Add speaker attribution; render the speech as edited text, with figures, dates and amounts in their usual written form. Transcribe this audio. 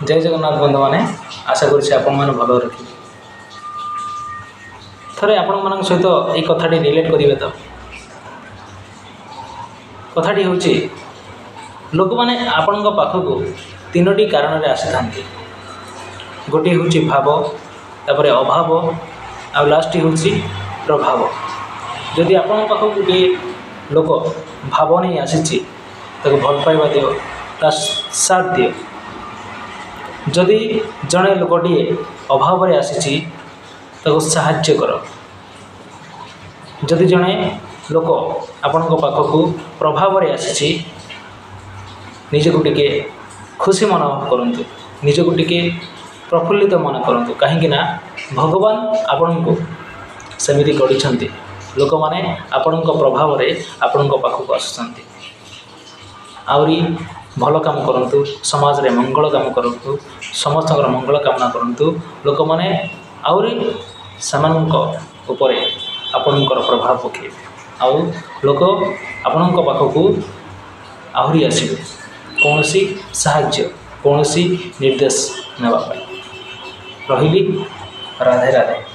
Speaker 1: जय जगन्नाथ बंधु मैंने आशा कर भल रखिए थे आपण मान सहित ये कथाटी रिलेट करेंगे तो कथाटी हूँ लोक मैंने आपण पाखक तीनोटी कारण आसी था गोटे हूँ भाव तापर अभाव आ लास्ट हूँ प्रभाव जदि आपण पाखक गोटे लोक भाव नहीं आसी भल पाइबा दियो ता साथ दियो जदि जड़े लोकटे अभाव आसी साहाय्य कर जदि जड़े लोक आपण पाखक प्रभाव आसी निजक टिके खुशी मन करंतु निजक टिके प्रफुल्लित मन करंतु कहीं भगवान आपण को सेमिति गढ़ी लोक मैंने आपण प्रभाव आपण पाखक आसुँच आउरी भल काम करंतु समाज रे मंगल काम करंतु समस्त मंगल कामना करंतु लोक मैंने आउरी समानक उपरे आपणकर प्रभाव पके आउ लोक आपण पाखक आहरी आसबे कौन सी साहाय्य कौन सी निर्देश नेबा रही राधे राधे।